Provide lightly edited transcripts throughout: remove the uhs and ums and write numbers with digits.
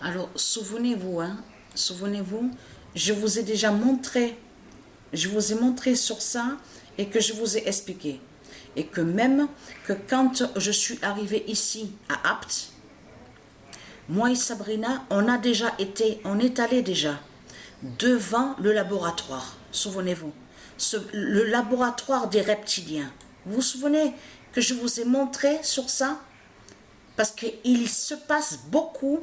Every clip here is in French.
Alors, souvenez-vous, hein, souvenez-vous, je vous ai déjà montré, je vous ai montré sur ça et que je vous ai expliqué. Et que même que quand je suis arrivée ici à Apt, moi et Sabrina, on est allé déjà devant le laboratoire. Souvenez-vous, le laboratoire des reptiliens. Vous vous souvenez que je vous ai montré sur ça? Parce qu'il se passe beaucoup,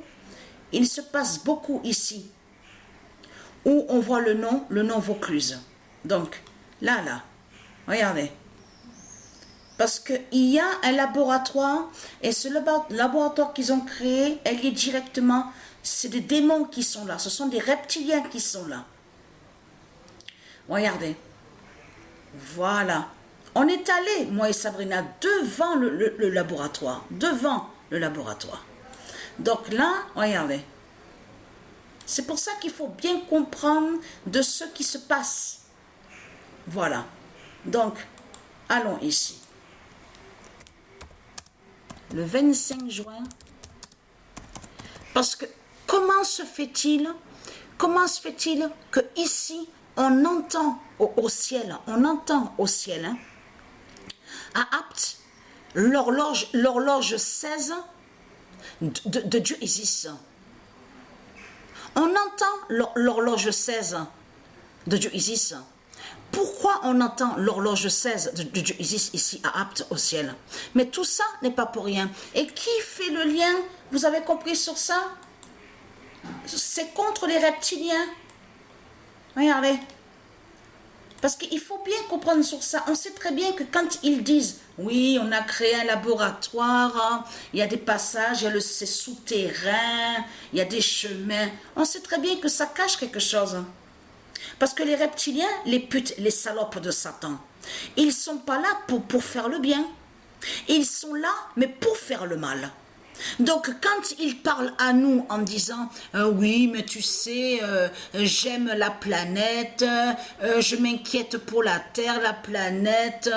ici, où on voit le nom Vaucluse. Donc, là, regardez. Parce qu'il y a un laboratoire, et ce laboratoire qu'ils ont créé, elle est directement, c'est des démons qui sont là, ce sont des reptiliens qui sont là. Regardez. Voilà. On est allé, moi et Sabrina, devant le laboratoire. Devant le laboratoire. Donc là, regardez. C'est pour ça qu'il faut bien comprendre de ce qui se passe. Voilà. Donc, allons ici. Le 25 juin. Parce que comment se fait-il que ici, on entend au ciel, hein, à Apt, l'horloge 16 de Dieu Isis. On entend l'horloge 16 de Dieu Isis. Pourquoi on entend l'horloge 16 de Dieu Isis ici à Apt au ciel? Mais tout ça n'est pas pour rien. Et qui fait le lien? Vous avez compris sur ça? C'est contre les reptiliens. Regardez. Parce qu'il faut bien comprendre sur ça. On sait très bien que quand ils disent, oui, on a créé un laboratoire, hein, il y a des passages, c'est souterrain, il y a des chemins. On sait très bien que ça cache quelque chose. Parce que les reptiliens, les putes, les salopes de Satan, ils ne sont pas là pour faire le bien. Ils sont là, mais pour faire le mal. Donc, quand ils parlent à nous en disant oui, mais tu sais, j'aime la planète, je m'inquiète pour la Terre, la planète,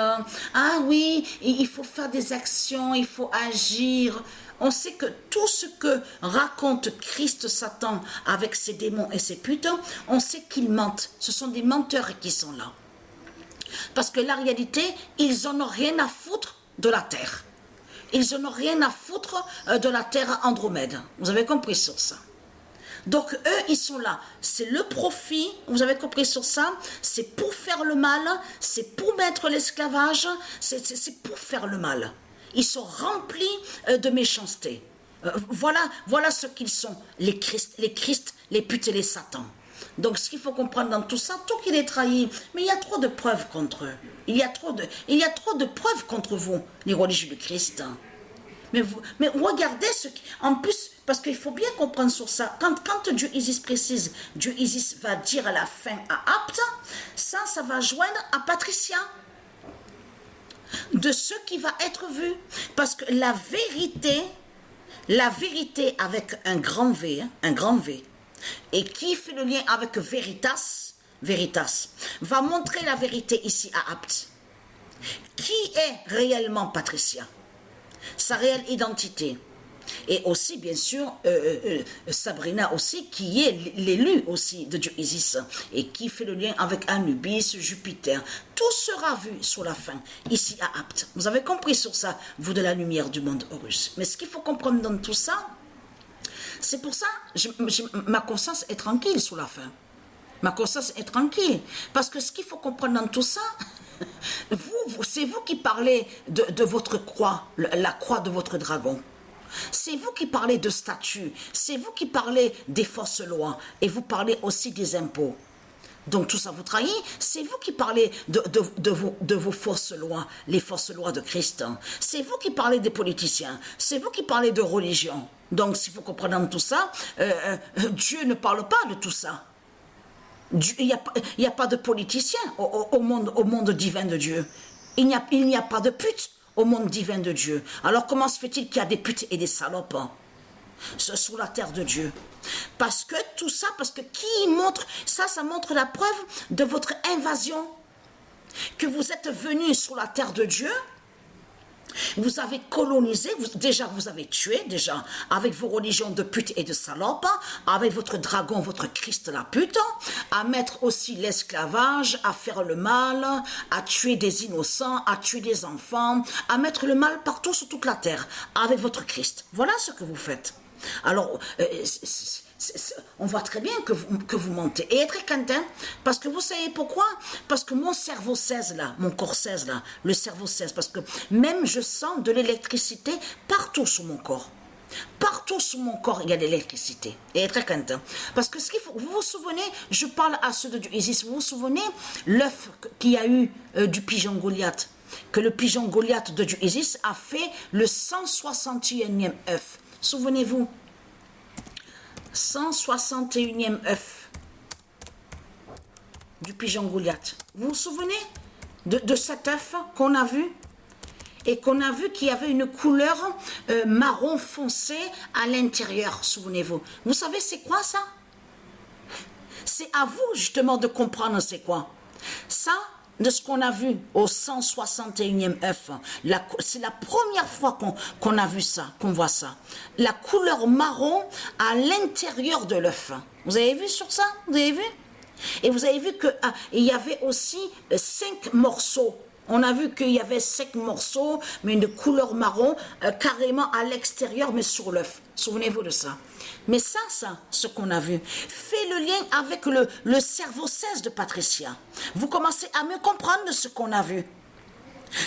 ah oui, il faut faire des actions, il faut agir. On sait que tout ce que raconte Christ Satan avec ses démons et ses putes, on sait qu'ils mentent. Ce sont des menteurs qui sont là. Parce que la réalité, ils n'en ont rien à foutre de la Terre. Ils n'en ont rien à foutre de la Terre Andromède. Vous avez compris sur ça? Donc eux, ils sont là. C'est le profit, vous avez compris sur ça? C'est pour faire le mal, c'est pour mettre l'esclavage, c'est pour faire le mal. Ils sont remplis de méchanceté. Voilà ce qu'ils sont, les Christ, les putes et les satans. Donc ce qu'il faut comprendre dans tout ça, tout qu'il est trahi, mais il y a trop de preuves contre eux. Il y a trop de preuves contre vous, les religieux du Christ. Mais regardez ce qui... En plus, parce qu'il faut bien comprendre sur ça, quand Dieu Isis précise, Dieu Isis va dire à la fin à Apt, ça va joindre à Patricia. De ce qui va être vu. Parce que la vérité avec un grand V, et qui fait le lien avec Veritas, va montrer la vérité ici à Apt. Qui est réellement Patricia? Sa réelle identité. Et aussi, bien sûr, Sabrina aussi, qui est l'élu aussi de Dieu Isis, et qui fait le lien avec Anubis, Jupiter. Tout sera vu sur la fin, ici à Apt. Vous avez compris sur ça, vous de la lumière du monde Horus. Mais ce qu'il faut comprendre dans tout ça, c'est pour ça, ma conscience est tranquille sur la fin. Ma conscience est tranquille. Parce que ce qu'il faut comprendre dans tout ça, c'est vous qui parlez de votre croix, la croix de votre dragon. C'est vous qui parlez de statuts, c'est vous qui parlez des fausses lois, et vous parlez aussi des impôts. Donc tout ça vous trahit, c'est vous qui parlez de vos fausses lois, les fausses lois de Christ. C'est vous qui parlez des politiciens, c'est vous qui parlez de religion. Donc s'il faut comprendre dans tout ça, Dieu ne parle pas de tout ça. Il n'y a pas de politiciens au monde divin de Dieu. Il n'y a pas de putes au monde divin de Dieu. Alors comment se fait-il qu'il y a des putes et des salopes sur la terre de Dieu? Parce que tout ça, parce que qui montre, ça montre la preuve de votre invasion, que vous êtes venus sur la terre de Dieu Vous avez colonisé, déjà vous avez tué, déjà, avec vos religions de pute et de salope, avec votre dragon, votre Christ la pute, à mettre aussi l'esclavage, à faire le mal, à tuer des innocents, à tuer des enfants, à mettre le mal partout sur toute la terre, avec votre Christ. Voilà ce que vous faites. Alors, on voit très bien que vous mentez. Et très content, parce que vous savez pourquoi? Parce que mon cerveau cesse là, mon corps cesse là, le cerveau cesse, parce que même je sens de l'électricité partout sur mon corps. Partout sur mon corps, il y a de l'électricité. Et très content. Parce que ce qu'il faut, vous vous souvenez, je parle à ceux de Isis, vous vous souvenez l'œuf qu'il y a eu du pigeon Goliath, que le pigeon Goliath de Isis a fait le 161e œuf. Souvenez-vous, 161e œuf du pigeon Goliath. Vous vous souvenez de cet œuf qu'on a vu? Et qu'on a vu qu'il y avait une couleur marron foncé à l'intérieur, souvenez-vous. Vous savez c'est quoi ça? C'est à vous justement de comprendre c'est quoi. Ça, de ce qu'on a vu au 161e œuf, c'est la première fois qu'on a vu ça, qu'on voit ça. La couleur marron à l'intérieur de l'œuf. Vous avez vu sur ça? Vous avez vu? Et vous avez vu qu'il y avait aussi 5 morceaux. On a vu qu'il y avait 5 morceaux, mais de couleur marron, carrément à l'extérieur, mais sur l'œuf. Souvenez-vous de ça. Mais ça, ce qu'on a vu, fait le lien avec le cerveau 16 de Patricia. Vous commencez à mieux comprendre de ce qu'on a vu.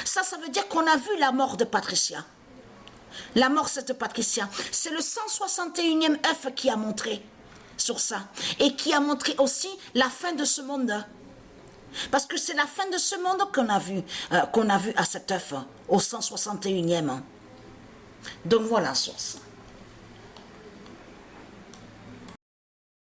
Ça veut dire qu'on a vu la mort de Patricia. La mort de Patricia. C'est le 161e œuf qui a montré sur ça. Et qui a montré aussi la fin de ce monde. Parce que c'est la fin de ce monde qu'on a vu à cet œuf, au 161e. Donc voilà sur ça.